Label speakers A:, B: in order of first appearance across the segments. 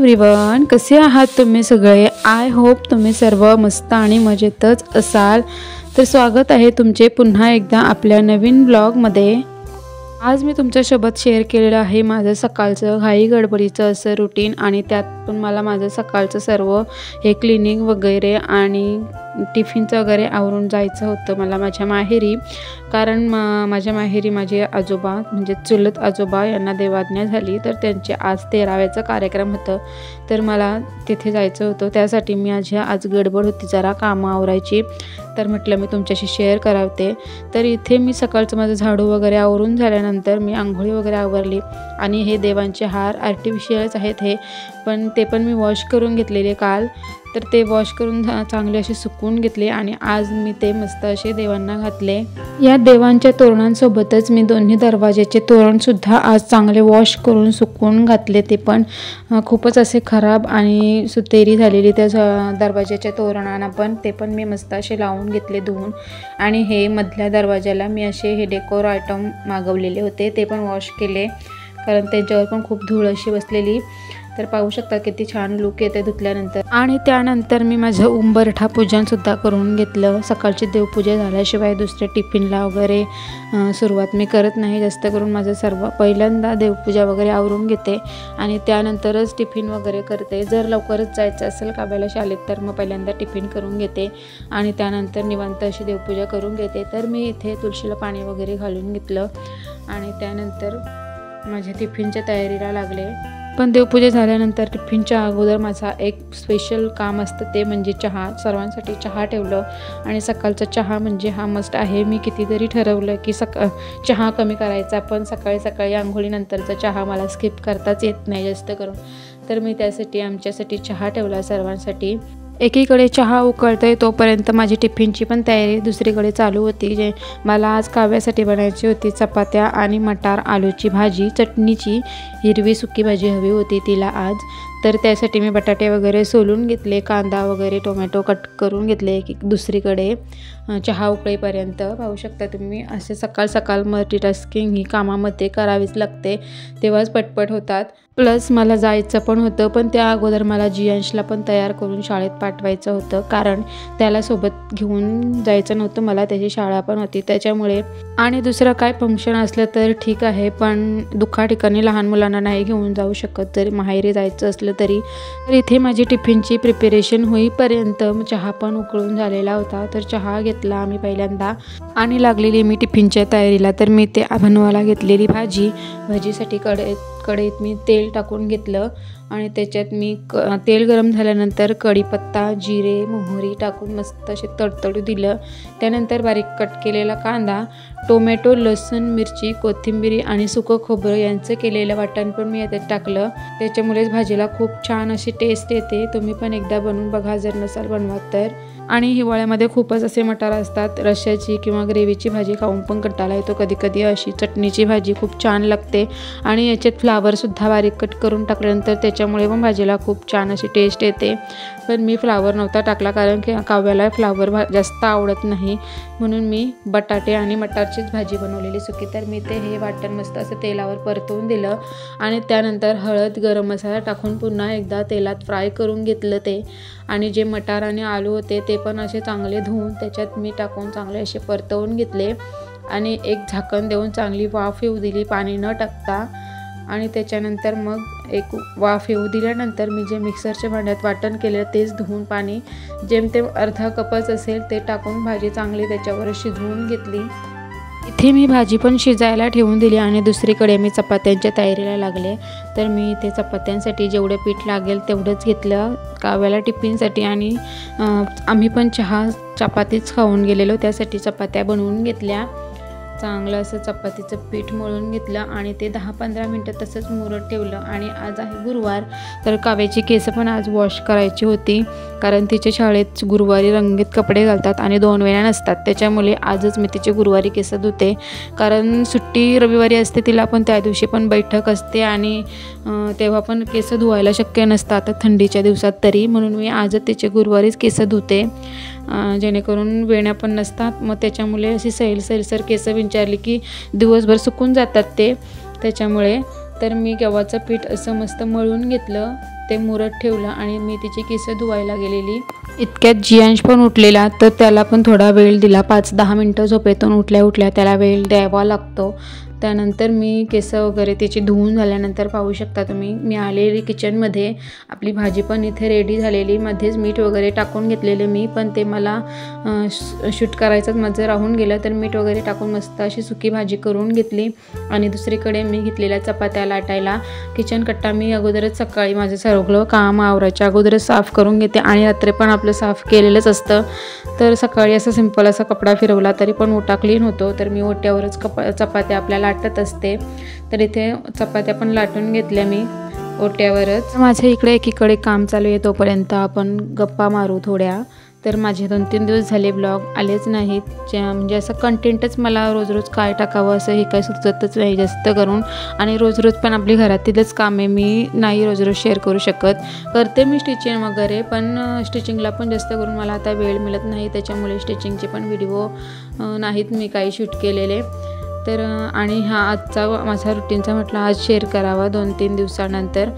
A: Everyone, कसे आहात तुम्ही सगळे? आय होप तुम्ही सर्व मस्त आणि मजेतच असाल। तर स्वागत आहे तुमचे पुन्हा एकदा आपल्या नवीन ब्लॉगमध्ये। आज मी तुमच्यासोबत शेअर केलेलं आहे माझं सकाळचं घाई गडबडीचं असं रुटीन, आणि त्यात पण मला माझं सकाळचं सर्व हे क्लिनिंग वगैरे आणि टिफिनचं वगैरे आवरून जायचं होतं मला माझ्या माहेरी। कारण माझ्या माहेरी माझे आजोबा म्हणजे चुलत आजोबा यांना देवाज्ञा झाली, तर त्यांचे आज 13व्याचा कार्यक्रम होतं, तर मला तिथे जायचं होतं। त्यासाठी मी आज गडबड होती जरा कामं आवरायची, तर म्हटलं मी तुमच्याशी शेअर करावते। तर इथे मी सकाळचं माझं झाडू वगैरे आवरून झाल्यानंतर मी आंघोळी वगैरे आवरली, आणि हे देवांचे हार आर्टिफिशियलच आहेत हे, पण ते पण मी वॉश करून घेतलेले काल, तर ते वॉश करून चांगले असे सुकवून घेतले, आणि आज मी ते मस्त असे देवांना घातले। या देवांच्या तोरणांसोबतच मी दोन्ही दरवाजाचे तोरणसुद्धा आज चांगले वॉश करून सुकवून घातले। ते पण खूपच असे खराब आणि सुतेरी झालेली त्या दरवाजाच्या तोरणांना पण, ते पण मी मस्त असे लावून घेतले धुवून। आणि हे मधल्या दरवाजाला मी असे हे डेकोर आयटम मागवलेले होते, ते पण वॉश केले, कारण त्यांच्यावर पण खूप धूळ अशी बसलेली। तर पाहू शकता किती छान लुक येते धुतल्यानंतर। आणि त्यानंतर मी माझं उंबरठा पूजनसुद्धा करून घेतलं। सकाळची देवपूजा झाल्याशिवाय दुसऱ्या टिफिनला वगैरे सुरुवात मी करत नाही, जास्त करून माझं सर्व पहिल्यांदा देवपूजा वगैरे आवरून घेते आणि त्यानंतरच टिफिन वगैरे करते। जर लवकरच जायचं असेल काव्याला शाळेत तर मग पहिल्यांदा टिफिन करून घेते आणि त्यानंतर निवांत अशी देवपूजा करून घेते। तर मी इथे तुळशीला पाणी वगैरे घालून घेतलं आणि त्यानंतर माझ्या टिफिनच्या तयारीला लागले। पण देवपूजा झाल्यानंतर टिफिनच्या अगोदर माझा एक स्पेशल काम असतं, ते म्हणजे चहा। सर्वांसाठी चहा ठेवलं, आणि सकाळचा चहा म्हणजे हा मस्ट आहे। मी कितीतरी ठरवलं की चहा कमी करायचा, पण सकाळी सकाळी आंघोळीनंतरचा चहा मला स्किप करताच येत नाही जास्त करून, तर मी त्यासाठी आमच्यासाठी चहा ठेवला सर्वांसाठी। एकीकडे चहा उकळतोय तोपर्यंत माझी टिफिनची पण तयारी दुसरीकडे चालू होती। जे मला आज काव्यासाठी बनायची होती चपात्या आणि मटार आलूची भाजी, चटणीची हिरवी सुकी भाजी हवी होती तिला आज, तर त्यासाठी मी बटाटे वगैरे सोलून घेतले, कांदा वगैरे टोमॅटो कट करून घेतले दुसरीकडे चहा उकळीपर्यंत। पाहू शकता तुम्ही असे सकाळ सकाळ मल्टीटास्किंग ही कामामध्ये करावीच लागते, तेव्हाच पटपट होतात। प्लस मला जायचं पण होतं, पण त्या अगोदर मला जियांशला पण तयार करून शाळेत पाठवायचं होतं, कारण त्याला सोबत घेऊन जायचं नव्हतं मला, त्याची शाळा पण होती त्याच्यामुळे। आणि दुसरं काय फंक्शन असलं तर ठीक आहे, पण दुःखा ठिकाणी लहान मुलांना नाही घेऊन जाऊ शकत, जरी माहेरी जायचं असलं तरी। तर इथे माझी टिफिनची प्रिपरेशन होईपर्यंत चहा पण उकळून झालेला होता, तर चहा घेतला आम्ही पहिल्यांदा आणि लागलेली मी टिफिनच्या तयारीला। तर मी ते बनवायला घेतलेली भाजीसाठी कढईत मी तेल टाकून घेतलं, आणि त्याच्यात मी तेल गरम झाल्यानंतर कढीपत्ता, जिरे, मोहरी टाकून मस्त असे तडतडू दिलं। त्यानंतर बारीक कट केलेला कांदा, टोमॅटो, लसूण, मिरची, कोथिंबीर आणि सुकं खोबरं यांचं केलेलं वाटण पण मी याच्यात टाकलं, त्याच्यामुळेच भाजीला खूप छान अशी टेस्ट येते। तुम्ही पण एकदा बनवून बघा जर नसाल बनवत तर। आणि हिवाळ्यामध्ये खूपच असे मटार असतात, रश्श्याची किंवा ग्रेव्हीची भाजी खाऊन पण कंटाळा येतो कधी कधी, अशी चटणीची भाजी खूप छान लागते। आणि याच्यात फ्लावरसुद्धा बारीक कट करून टाकल्यानंतर त्याच्यामुळे पण भाजीला खूप छान अशी टेस्ट येते। पण मी फ्लावर नव्हता टाकला, कारण की काव्याला फ्लावर जास्त आवडत नाही, म्हणून मी बटाटे आणि मटारचीच भाजी बनवलेली सुकी। तर मी हे वाटण मस्त असं तेलावर परतवून दिलं, आणि त्यानंतर हळद, गरम मसाला टाकून पुन्हा एकदा तेलात फ्राय करून घेतलं ते। आणि जे मटार आणि आलू होते ते पण असे चांगले धुवून त्याच्यात मी टाकून चांगले असे परतवून घेतले, आणि एक झाकण देऊन चांगली वाफ येऊ दिली पाणी न टाकता। आणि त्याच्यानंतर मग एक वाफ येऊ दिल्यानंतर मी जे मिक्सरच्या भांड्यात वाटण केलं तेच धुवून पाणी जेमतेम अर्धा कपच असेल ते टाकून भाजी चांगली त्याच्यावर शिजवून घेतली। इथे मी भाजी पण शिजायला ठेवून दिली, आणि दुसरीकडे मी चपात्यांच्या तयारीला लागले। तर मी इथे चपात्यांसाठी जेवढं पीठ लागेल तेवढंच घेतलं काव्याला टिफिनसाठी, आणि आम्ही पण चपातीच खाऊन गेलेलो, त्यासाठी चपात्या बनवून घेतल्या। चांगलं असं चपातीचं पीठ मळून घेतलं आणि ते 10-15 मिनटं तसंच मुरत ठेवलं। आणि आज आहे गुरुवार, तर काव्याची केस पण आज वॉश करायची होती, कारण तिच्या शाळेत गुरुवारी रंगीत कपडे घालतात आणि 2 वेळा नसतात, त्याच्यामुळे आजच मी तिचे गुरुवारी केस धुते, कारण सुट्टी रविवारी असते तिला, पण त्या दिवशी पण बैठक असते आणि तेव्हा पण केस धुवायला शक्य नसतात थंडीच्या दिवसात तरी, म्हणून मी आजच तिचे गुरुवारीच केस धुते, जेणेकरून वेण्या पण नसतात। मग त्याच्यामुळे अशी सैलसर केस विंचारली की दिवसभर सुकून जातात ते, त्याच्यामुळे। तर मी गव्हाचं पीठ असं मस्त मळून घेतलं, ते मुरत ठेवलं आणि मी तिची केस धुवायला गेलेली. इतक्यात जियांश पण उठलेला, तर त्याला पण थोडा वेळ दिला. 5-10 मिनटं झोपेतून उठल्या त्याला वेळ द्यावा लागतो. त्यानंतर मी केस वगैरे तिची धुवून झाल्यानंतर पाहू शकता तुम्ही मी आलेली किचनमध्ये. आपली भाजी पण इथे रेडी झालेली. मध्येच मीठ वगैरे टाकून घेतलेले मी, पण ते मला शूट करायचंच माझं राहून गेलं. तर मीठ वगैरे टाकून मस्त अशी सुकी भाजी करून घेतली. आणि दुसरीकडे मी घेतलेल्या चपात्या लाटायला. किचन कट्टा मी अगोदरच सकाळी माझं सगळं काम आवरायच्या अगोदरच साफ करून घेते आणि रात्री पण आपलं साफ केलेलंच असतं. तर सकाळी असं सिंपल असा कपडा फिरवला तरी पण ओटा क्लीन होतो. तर मी ओट्यावरच चपात्या आपल्याला लाटत असते. तर इथे चपात्या पण लाटून घेतल्या मी ओट्यावरच. माझ्या इकडे एकीकडे काम चालू आहे, तोपर्यंत आपण गप्पा मारू थोड्या. तर माझे 2-3 दिवस झाले ब्लॉग आलेच नाहीत. म्हणजे असं कंटेंटच मला रोज काय टाकावं असं हे काही सुचतच नाही जास्त करून. आणि रोज पण आपली घरातीलच कामे मी नाही रोज शेअर करू शकत. करते मी स्टिचिंग वगैरे, पण स्टिचिंगला पण जास्त करून मला आता वेळ मिळत नाही. त्याच्यामुळे स्टिचिंगचे पण व्हिडिओ नाहीत मी काही शूट केलेले. तर आणि हा आजचा माझा रुटीनचा म्हटलं आज शेअर करावा 2-3 दिवसानंतर.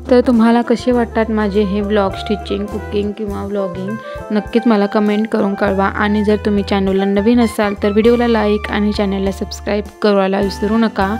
A: तर तुम्हाला कसे वाटतात माझे हे व्लॉग, स्टिचिंग, कुकिंग किंवा व्लॉगिंग, नक्कीच मला कमेंट करून कळवा. आणि जर तुम्ही चॅनलला नवीन असाल तर व्हिडिओला लाईक आणि चॅनलला सबस्क्राईब करायला विसरू नका.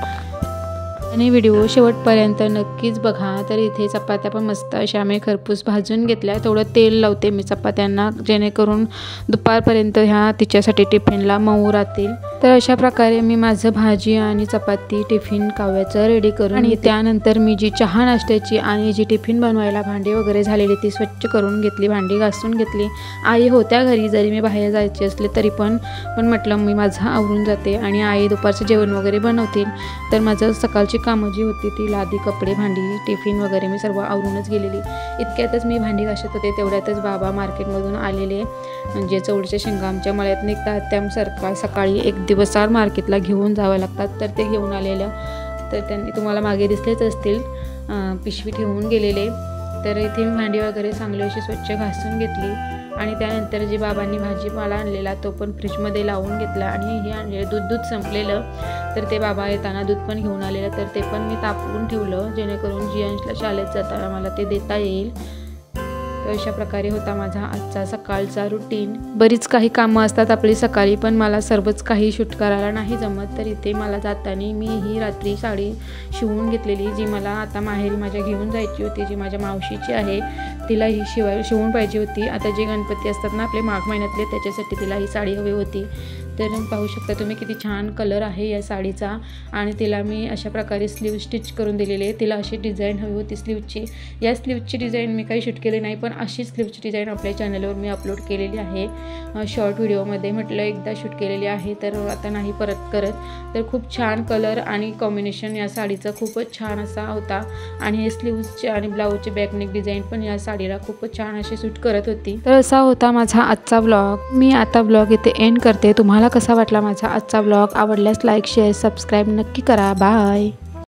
A: आणि व्हिडिओ शेवटपर्यंत नक्कीच बघा. तर इथे चपात्या पण मस्त अशा मी खरपूस भाजून घेतल्या. थोडं तेल लावते मी चपात्यांना, जेणेकरून दुपारपर्यंत ह्या तिच्यासाठी टिफिनला मऊ राहतील. तर अशा प्रकारे मी माझं भाजी आणि चपाती टिफिन काव्याचं रेडी करून. आणि त्यानंतर मी जी चहा नाश्त्याची आणि जी टिफिन बनवायला भांडी वगैरे झालेली ती स्वच्छ करून घेतली, भांडी घासून घेतली. आई होत्या घरी, जरी मी बाहेर जायचे असले तरी पण म्हटलं मी माझं आवरून जाते आणि आई दुपारचं जेवण वगैरे बनवतील. तर माझं सकाळची कामं जी होती ती लादी, कपडे, भांडी, टिफिन वगैरे मी सर्व आवरूनच गेलेली. इतक्यातच मी भांडी घासत होते, तेवढ्यातच बाबा मार्केटमधून आलेले. म्हणजे चवळीच्या शेंगा आमच्या मळ्यात निघतात, त्या सकाळी 1 दिवसाआड मार्केटला घेऊन जावं लागतात. तर ते घेऊन आलेलं. तर त्यांनी तुम्हाला मागे दिसलेच असतील, पिशवी ठेवून गेलेले. तर इथे मी भांडी वगैरे चांगली अशी स्वच्छ घासून घेतली. आणि त्यानंतर जी बाबांनी भाजीपाला आणलेला तो पण फ्रीजमध्ये लावून घेतला. आणि हे आणलेलं दूध संपलेलं, तर ते बाबा येताना दूध पण घेऊन आलेलं. तर ते पण मी तापवून ठेवलं, जेणेकरून जियांशला शाळेत जाताना मला ते देता येईल. तर अशा प्रकारे होता माझा आजचा सकाळचा रुटीन. बरीच काही कामं असतात आपली सकाळी, पण मला सर्वच काही शूट करायला नाही जमत. तर इथे मला जाताना मी ही रात्री साडी शिवून घेतलेली, जी मला आता माहेरी माझ्या घेऊन जायची होती, जी माझ्या मावशीची आहे. तिला ही शिवून पाहिजे होती. आता जे गणपती असतात ना आपले माघ महिन्यातले, त्याच्यासाठी तिला ही साडी हवी होती. तर पाहू शकता तुम्ही किती छान कलर आहे या साडीचा. आणि तिला मी अशा प्रकारे स्लीव स्टिच करून दिलेली आहे. तिला अशी डिझाईन हवी होती स्लीवची. या स्लीवची डिझाईन मी काही शूट केली नाही, पण अशी स्लीवची डिझाईन आपल्या चॅनलवर मी अपलोड केलेली आहे शॉर्ट व्हिडिओमध्ये. म्हटलं एकदा शूट केलेली आहे, तर आता नाही परत करत. तर खूप छान कलर आणि कॉम्बिनेशन या साडीचं खूपच छान असा होता. आणि हे स्लीव्सचे आणि ब्लाऊजचे बॅकनेक डिझाईन पण या साडीला खूपच छान अशी सूट करत होती. तर असा होता माझा आजचा ब्लॉग. मी आता ब्लॉग इथे एंड करते. तुम्हाला कसा वाटला माझा आजचा ब्लॉग? आवडल्यास लाईक, शेअर, सबस्क्राईब नक्की करा. बाय.